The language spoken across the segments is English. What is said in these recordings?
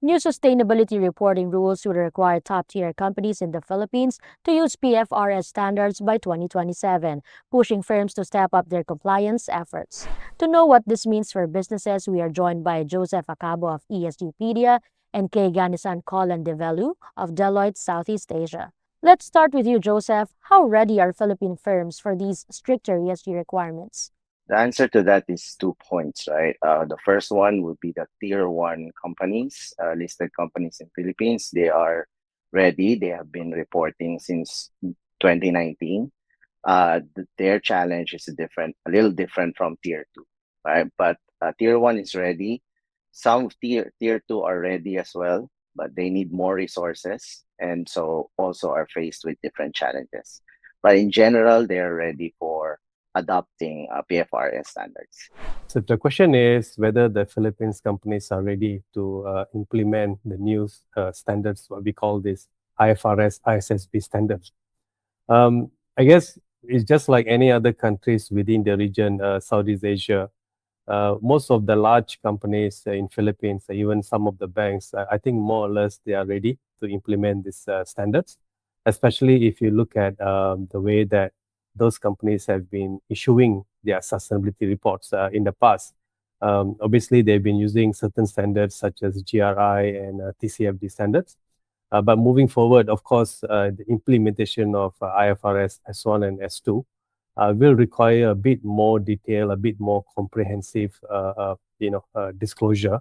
New sustainability reporting rules will require top-tier companies in the Philippines to use PFRS standards by 2027, pushing firms to step up their compliance efforts. To know what this means for businesses, we are joined by Joseph Acabo of ESGpedia and Kay Ganisan Colin Develu of Deloitte Southeast Asia. Let's start with you, Joseph. How ready are Philippine firms for these stricter ESG requirements? The answer to that is 2 points, right? The first one would be the tier one companies, listed companies in Philippines. They are ready. They have been reporting since 2019. Their challenge is a little different from tier two, right? But tier one is ready. Some tier two are ready as well, but they need more resources, and so also are faced with different challenges. But in general, they are ready for adopting PFRS standards. So the question is whether the Philippines companies are ready to implement the new standards, what we call this IFRS, ISSB standards. I guess it's just like any other countries within the region, Southeast Asia. Most of the large companies in Philippines, even some of the banks, I think more or less they are ready to implement these standards, especially if you look at the way that those companies have been issuing their sustainability reports in the past. Obviously, they've been using certain standards such as GRI and TCFD standards. But moving forward, of course, the implementation of IFRS S1 and S2 will require a bit more detail, a bit more comprehensive, disclosure.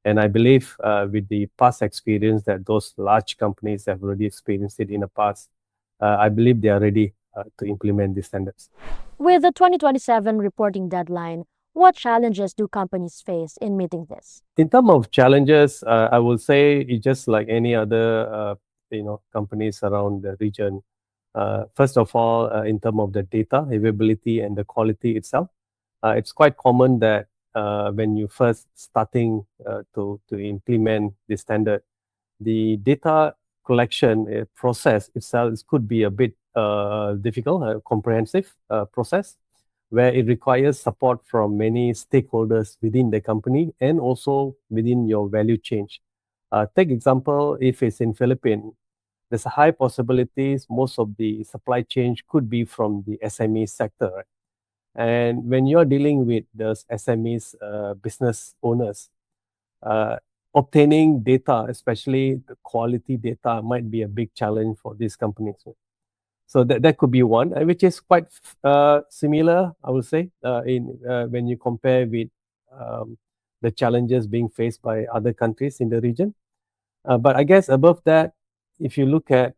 And I believe with the past experience that those large companies have already experienced it in the past, I believe they are ready to implement these standards. With the 2027 reporting deadline, what challenges do companies face in meeting this? In terms of challenges, I will say it's just like any other, companies around the region. First of all, in terms of the data availability and the quality itself, it's quite common that when you first starting to implement the standard, the data collection process itself could be a bit difficult, comprehensive process, where it requires support from many stakeholders within the company and also within your value chain. Take example, if it's in Philippines, there's a high possibilities most of the supply chain could be from the SME sector. Right? And when you're dealing with those SMEs, business owners, obtaining data, especially the quality data, might be a big challenge for these companies. So that could be one, which is quite similar, I would say, in when you compare with the challenges being faced by other countries in the region. But I guess above that, if you look at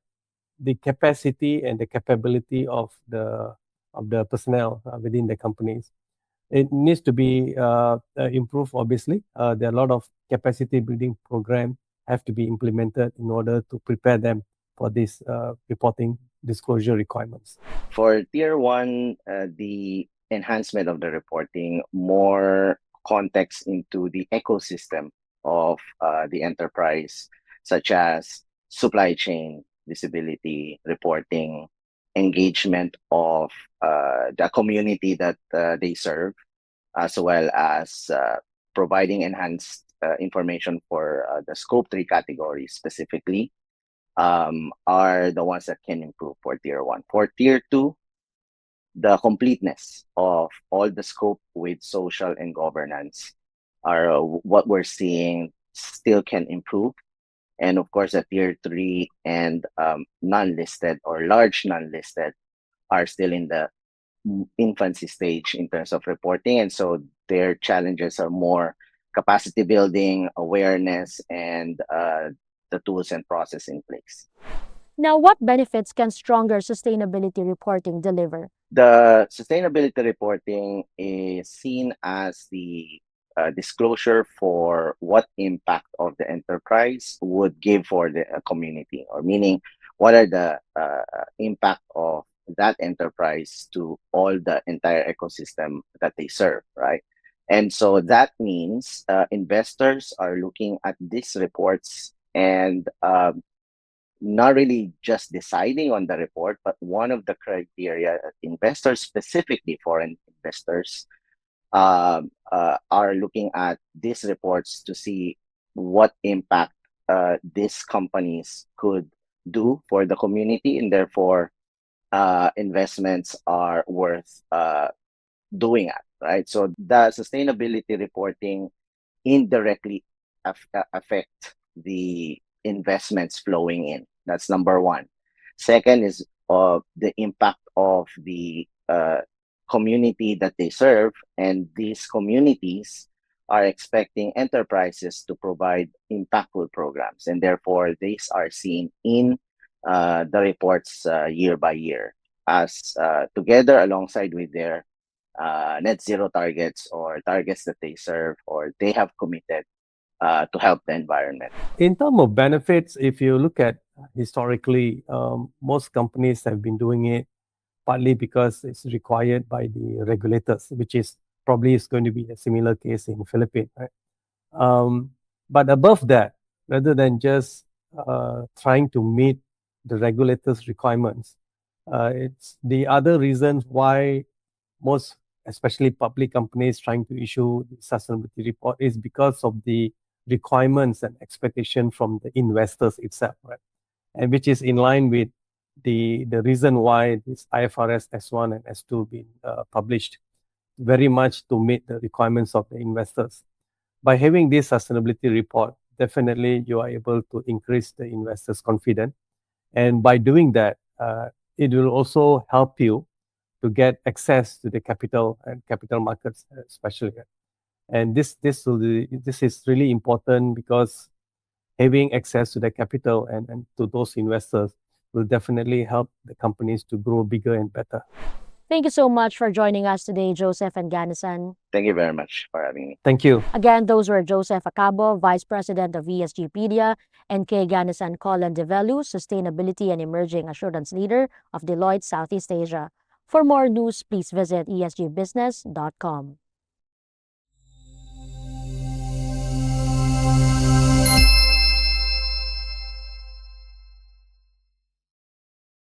the capacity and the capability of the personnel within the companies, it needs to be improved. Obviously, there are a lot of capacity building program have to be implemented in order to prepare them for this reporting disclosure requirements. For tier one, the enhancement of the reporting, more context into the ecosystem of the enterprise, such as supply chain visibility, reporting, engagement of the community that they serve, as well as providing enhanced information for the scope 3 categories specifically, are the ones that can improve for tier one. For tier two, the completeness of all the scope with social and governance are what we're seeing still can improve. And of course, the tier three and non-listed or large non-listed are still in the infancy stage in terms of reporting. And so their challenges are more capacity building, awareness, and the tools and process in place. Now, what benefits can stronger sustainability reporting deliver? The sustainability reporting is seen as the disclosure for what impact of the enterprise would give for the community, or meaning what are the impact of that enterprise to all the entire ecosystem that they serve, right? And so that means investors are looking at these reports and not really just deciding on the report, but one of the criteria that investors, specifically foreign investors, are looking at these reports to see what impact these companies could do for the community, and therefore investments are worth doing at, right? So the sustainability reporting indirectly affect the investments flowing in. That's number one. Second is the impact of the community that they serve, and these communities are expecting enterprises to provide impactful programs, and therefore these are seen in the reports year by year as together alongside with their net zero targets or targets that they serve or they have committed to help the environment. In terms of benefits, if you look at historically, most companies have been doing it partly because it's required by the regulators, which is probably is going to be a similar case in Philippines, right? But above that, rather than just trying to meet the regulators' requirements, it's the other reasons why most, especially public companies, trying to issue the sustainability report is because of the requirements and expectation from the investors itself, right? And which is in line with the reason why this IFRS S1 and S2 been published, very much to meet the requirements of the investors. By having this sustainability report, definitely you are able to increase the investors' confidence. And by doing that, it will also help you to get access to the capital and capital markets, especially. And this is really important because having access to the capital and to those investors will definitely help the companies to grow bigger and better. Thank you so much for joining us today, Joseph and Ganisan. Thank you very much for having me. Thank you. Again, those were Joseph Acabo, Vice President of ESGpedia, and Kay Ganisan Colin Develu, Sustainability and Emerging Assurance Leader of Deloitte Southeast Asia. For more news, please visit esgbusiness.com.